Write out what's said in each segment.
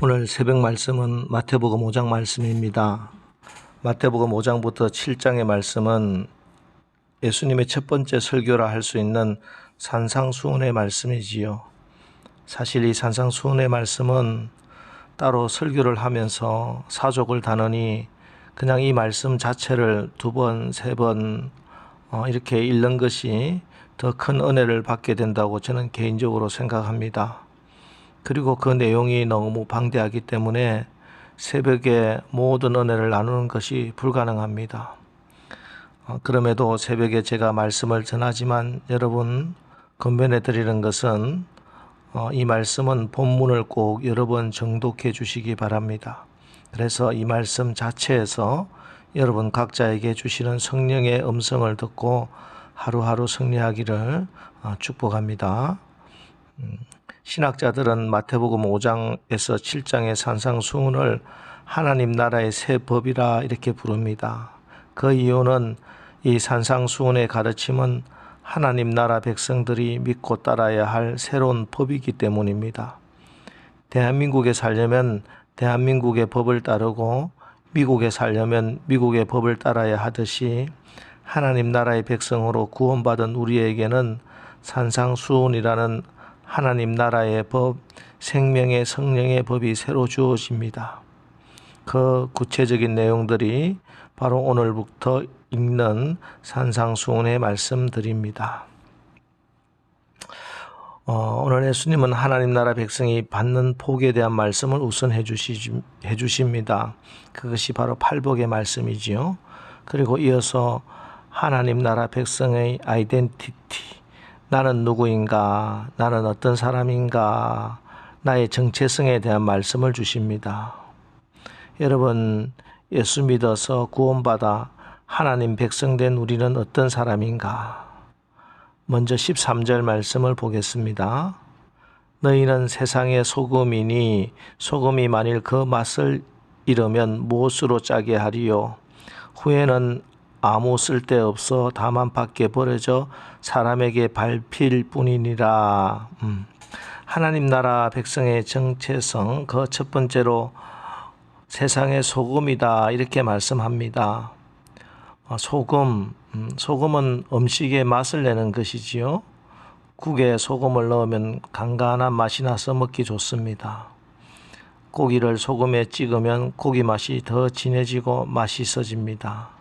오늘 새벽 말씀은 마태복음 5장 말씀입니다. 마태복음 5장부터 7장의 말씀은 예수님의 첫 번째 설교라 할 수 있는 산상수훈의 말씀이지요. 사실 이 산상수훈의 말씀은 따로 설교를 하면서 사족을 다느니 그냥 이 말씀 자체를 두 번, 세 번 이렇게 읽는 것이 더 큰 은혜를 받게 된다고 저는 개인적으로 생각합니다. 그리고 그 내용이 너무 방대하기 때문에 새벽에 모든 은혜를 나누는 것이 불가능합니다. 그럼에도 새벽에 제가 말씀을 전하지만 여러분 권면해 드리는 것은 이 말씀은 본문을 꼭 여러 번 정독해 주시기 바랍니다. 그래서 이 말씀 자체에서 여러분 각자에게 주시는 성령의 음성을 듣고 하루하루 승리하기를 축복합니다. 신학자들은 마태복음 5장에서 7장의 산상수훈을 하나님 나라의 새 법이라 이렇게 부릅니다. 그 이유는 이 산상수훈의 가르침은 하나님 나라 백성들이 믿고 따라야 할 새로운 법이기 때문입니다. 대한민국에 살려면 대한민국의 법을 따르고 미국에 살려면 미국의 법을 따라야 하듯이 하나님 나라의 백성으로 구원받은 우리에게는 산상수훈이라는 하나님 나라의 법, 생명의 성령의 법이 새로 주어집니다. 그 구체적인 내용들이 바로 오늘부터 읽는 산상수훈의 말씀들입니다. 오늘 예수님은 하나님 나라 백성이 받는 복에 대한 말씀을 우선 해주십니다. 그것이 바로 팔복의 말씀이지요. 그리고 이어서 하나님 나라 백성의 아이덴티티, 나는 누구인가, 나는 어떤 사람인가, 나의 정체성에 대한 말씀을 주십니다. 여러분, 예수 믿어서 구원받아 하나님 백성된 우리는 어떤 사람인가? 먼저 13절 말씀을 보겠습니다. 너희는 세상의 소금이니 소금이 만일 그 맛을 잃으면 무엇으로 짜게 하리요? 후에는 아무 쓸데없어 다만 밖에 버려져 사람에게 밟힐 뿐이니라. 하나님 나라 백성의 정체성, 그 첫 번째로 세상의 소금이다 이렇게 말씀합니다. 소금은 음식의 맛을 내는 것이지요. 국에 소금을 넣으면 간간한 맛이 나서 먹기 좋습니다. 고기를 소금에 찍으면 고기 맛이 더 진해지고 맛있어집니다.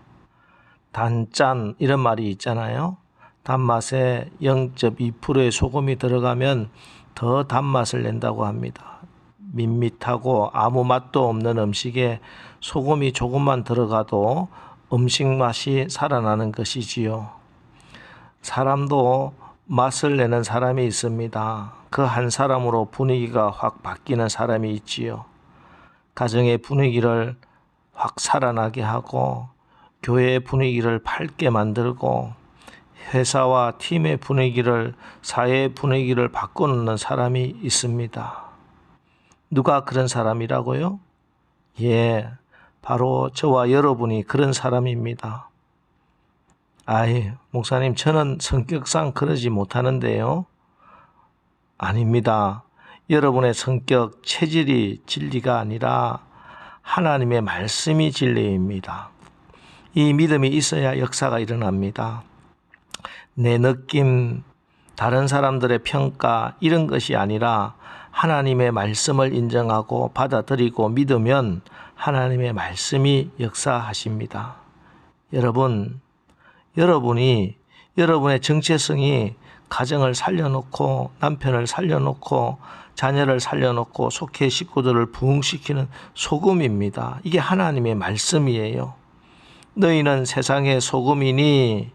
단짠 이런 말이 있잖아요. 단맛에 0.2%의 소금이 들어가면 더 단맛을 낸다고 합니다. 밋밋하고 아무 맛도 없는 음식에 소금이 조금만 들어가도 음식 맛이 살아나는 것이지요. 사람도 맛을 내는 사람이 있습니다. 그 한 사람으로 분위기가 확 바뀌는 사람이 있지요. 가정의 분위기를 확 살아나게 하고 교회의 분위기를 밝게 만들고 회사와 팀의 분위기를, 사회의 분위기를 바꿔놓는 사람이 있습니다. 누가 그런 사람이라고요? 예, 바로 저와 여러분이 그런 사람입니다. 목사님, 저는 성격상 그러지 못하는데요. 아닙니다. 여러분의 성격, 체질이 진리가 아니라 하나님의 말씀이 진리입니다. 이 믿음이 있어야 역사가 일어납니다. 내 느낌, 다른 사람들의 평가 이런 것이 아니라 하나님의 말씀을 인정하고 받아들이고 믿으면 하나님의 말씀이 역사하십니다. 여러분이 여러분의 정체성이 가정을 살려놓고 남편을 살려놓고 자녀를 살려놓고 속해 식구들을 부흥시키는 소금입니다. 이게 하나님의 말씀이에요. 너희는 세상의 소금이니,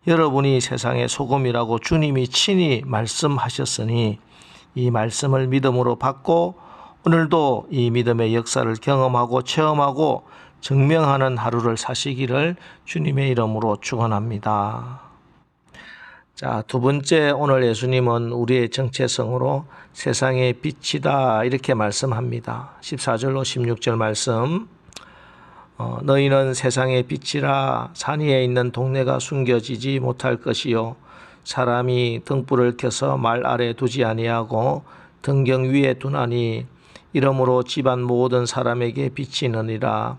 여러분이 세상의 소금이라고 주님이 친히 말씀하셨으니 이 말씀을 믿음으로 받고 오늘도 이 믿음의 역사를 경험하고 체험하고 증명하는 하루를 사시기를 주님의 이름으로 축원합니다. 자, 두 번째, 오늘 예수님은 우리의 정체성으로 세상의 빛이다 이렇게 말씀합니다. 14절로 16절 말씀. 너희는 세상의 빛이라. 산 위에 있는 동네가 숨겨지지 못할 것이요 사람이 등불을 켜서 말 아래 두지 아니하고 등경 위에 두나니 이러므로 집안 모든 사람에게 비치느니라.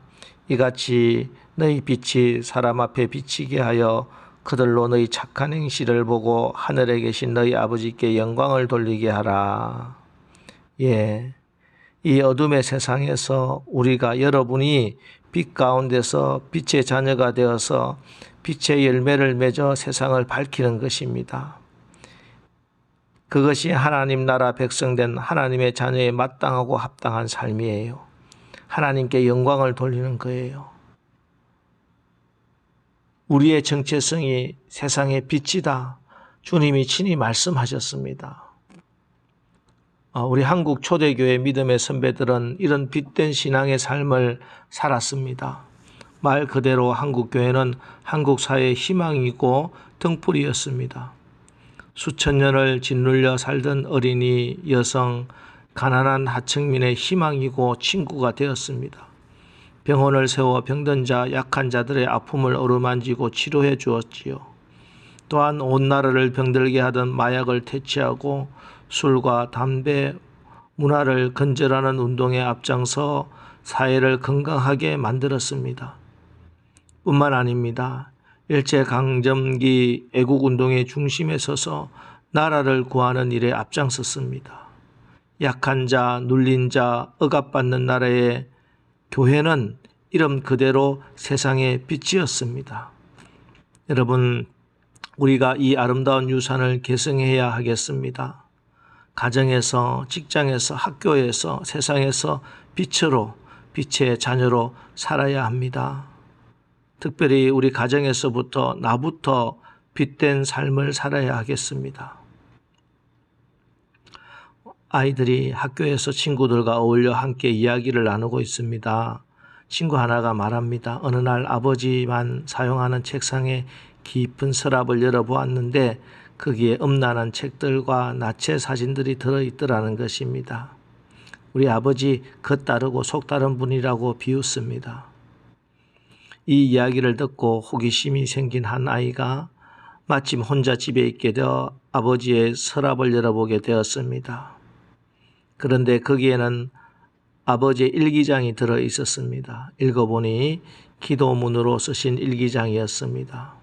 이같이 너희 빛이 사람 앞에 비치게 하여 그들로 너희 착한 행실을 보고 하늘에 계신 너희 아버지께 영광을 돌리게 하라. 예, 이 어둠의 세상에서 우리가 여러분이 빛 가운데서 빛의 자녀가 되어서 빛의 열매를 맺어 세상을 밝히는 것입니다. 그것이 하나님 나라 백성된 하나님의 자녀의 마땅하고 합당한 삶이에요. 하나님께 영광을 돌리는 거예요. 우리의 정체성이 세상의 빛이다. 주님이 친히 말씀하셨습니다. 우리 한국 초대교회 믿음의 선배들은 이런 빛된 신앙의 삶을 살았습니다. 말 그대로 한국 교회는 한국 사회의 희망이고 등불이었습니다. 수천 년을 짓눌려 살던 어린이, 여성, 가난한 하층민의 희망이고 친구가 되었습니다. 병원을 세워 병든 자, 약한 자들의 아픔을 어루만지고 치료해 주었지요. 또한 온 나라를 병들게 하던 마약을 퇴치하고 술과 담배, 문화를 건절하는 운동에 앞장서 사회를 건강하게 만들었습니다. 뿐만 아닙니다. 일제강점기 애국운동의 중심에 서서 나라를 구하는 일에 앞장섰습니다. 약한 자, 눌린 자, 억압받는 나라의 교회는 이름 그대로 세상의 빛이었습니다. 여러분, 우리가 이 아름다운 유산을 계승해야 하겠습니다. 가정에서, 직장에서, 학교에서, 세상에서 빛으로, 빛의 자녀로 살아야 합니다. 특별히 우리 가정에서부터 나부터 빛된 삶을 살아야 하겠습니다. 아이들이 학교에서 친구들과 어울려 함께 이야기를 나누고 있습니다. 친구 하나가 말합니다. 어느 날 아버지만 사용하는 책상에 깊은 서랍을 열어보았는데 거기에 음란한 책들과 나체 사진들이 들어있더라는 것입니다. 우리 아버지 겉다르고 속다른 분이라고 비웃습니다. 이 이야기를 듣고 호기심이 생긴 한 아이가 마침 혼자 집에 있게 되어 아버지의 서랍을 열어보게 되었습니다. 그런데 거기에는 아버지의 일기장이 들어 있었습니다. 읽어보니 기도문으로 쓰신 일기장이었습니다.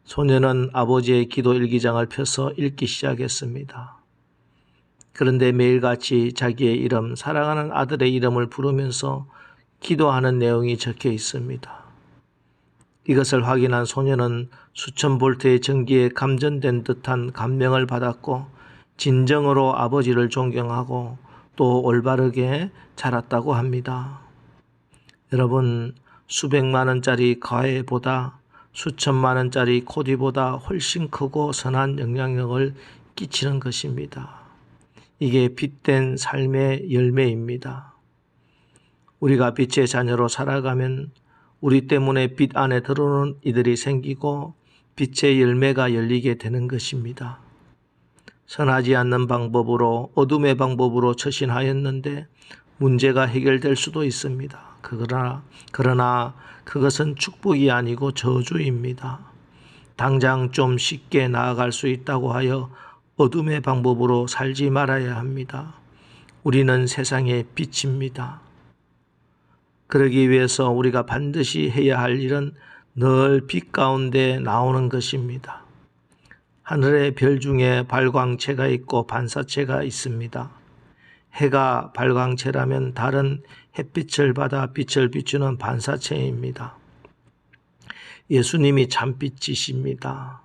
소녀는 아버지의 기도 일기장을 펴서 읽기 시작했습니다. 그런데 매일같이 자기의 이름, 사랑하는 아들의 이름을 부르면서 기도하는 내용이 적혀 있습니다. 이것을 확인한 소녀는 수천 볼트의 전기에 감전된 듯한 감명을 받았고 진정으로 아버지를 존경하고 또 올바르게 자랐다고 합니다. 여러분, 수백만 원짜리 가해보다 수천만 원짜리 코디보다 훨씬 크고 선한 영향력을 끼치는 것입니다. 이게 빛된 삶의 열매입니다. 우리가 빛의 자녀로 살아가면 우리 때문에 빛 안에 들어오는 이들이 생기고 빛의 열매가 열리게 되는 것입니다. 선하지 않는 방법으로 어둠의 방법으로 처신하였는데 문제가 해결될 수도 있습니다. 그러나 그것은 축복이 아니고 저주입니다. 당장 좀 쉽게 나아갈 수 있다고 하여 어둠의 방법으로 살지 말아야 합니다. 우리는 세상의 빛입니다. 그러기 위해서 우리가 반드시 해야 할 일은 늘 빛 가운데 나오는 것입니다. 하늘의 별 중에 발광체가 있고 반사체가 있습니다. 해가 발광체라면 달은 햇빛을 받아 빛을 비추는 반사체입니다. 예수님이 참빛이십니다.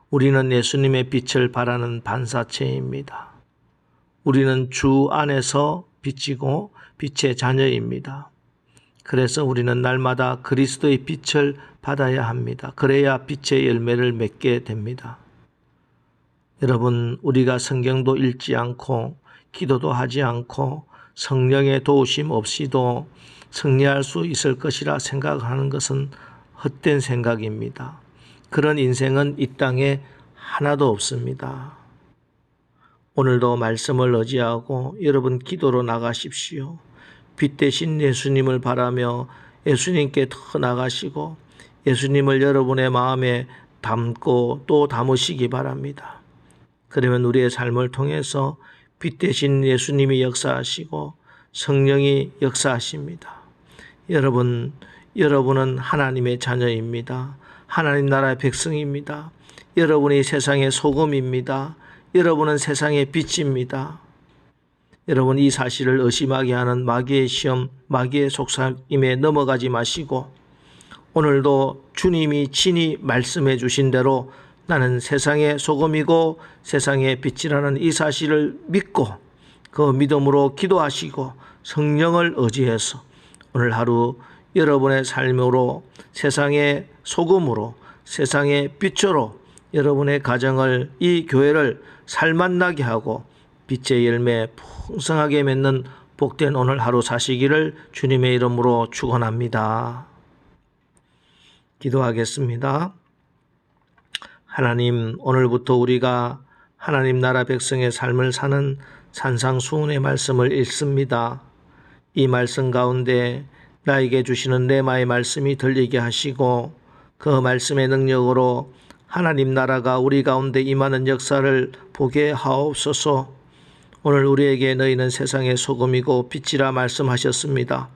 우리는 예수님의 빛을 발하는 반사체입니다. 우리는 주 안에서 빛이고 빛의 자녀입니다. 그래서 우리는 날마다 그리스도의 빛을 받아야 합니다. 그래야 빛의 열매를 맺게 됩니다. 여러분, 우리가 성경도 읽지 않고 기도도 하지 않고 성령의 도우심 없이도 승리할 수 있을 것이라 생각하는 것은 헛된 생각입니다. 그런 인생은 이 땅에 하나도 없습니다. 오늘도 말씀을 의지하고 여러분 기도로 나가십시오. 빛 대신 예수님을 바라며 예수님께 더 나가시고 예수님을 여러분의 마음에 담고 또 담으시기 바랍니다. 그러면 우리의 삶을 통해서 빛 대신 예수님이 역사하시고 성령이 역사하십니다. 여러분은 하나님의 자녀입니다. 하나님 나라의 백성입니다. 여러분이 세상의 소금입니다. 여러분은 세상의 빛입니다. 여러분, 이 사실을 의심하게 하는 마귀의 시험, 마귀의 속삭임에 넘어가지 마시고 오늘도 주님이 친히 말씀해 주신 대로 나는 세상의 소금이고 세상의 빛이라는 이 사실을 믿고 그 믿음으로 기도하시고 성령을 의지해서 오늘 하루 여러분의 삶으로 세상의 소금으로 세상의 빛으로 여러분의 가정을, 이 교회를 살맛나게 하고 빛의 열매 풍성하게 맺는 복된 오늘 하루 사시기를 주님의 이름으로 축원합니다. 기도하겠습니다. 하나님, 오늘부터 우리가 하나님 나라 백성의 삶을 사는 산상수훈의 말씀을 읽습니다. 이 말씀 가운데 나에게 주시는 레마의 말씀이 들리게 하시고 그 말씀의 능력으로 하나님 나라가 우리 가운데 임하는 역사를 보게 하옵소서. 오늘 우리에게 너희는 세상의 소금이고 빛이라 말씀하셨습니다.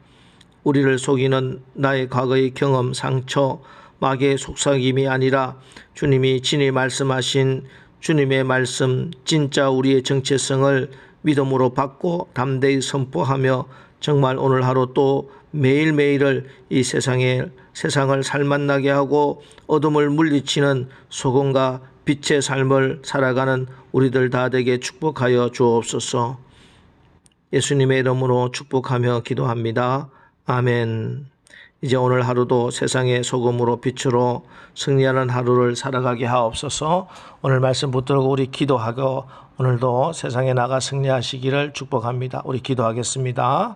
우리를 속이는 나의 과거의 경험, 상처, 마귀의 속삭임이 아니라 주님이 친히 말씀하신 주님의 말씀, 진짜 우리의 정체성을 믿음으로 받고 담대히 선포하며 정말 오늘 하루 또 매일매일을 이 세상을 살맛나게 하고 어둠을 물리치는 소금과 빛의 삶을 살아가는 우리들 다 되게 축복하여 주옵소서. 예수님의 이름으로 축복하며 기도합니다. 아멘. 이제 오늘 하루도 세상의 소금으로 빛으로 승리하는 하루를 살아가게 하옵소서. 오늘 말씀 붙들고 우리 기도하고 오늘도 세상에 나가 승리하시기를 축복합니다. 우리 기도하겠습니다.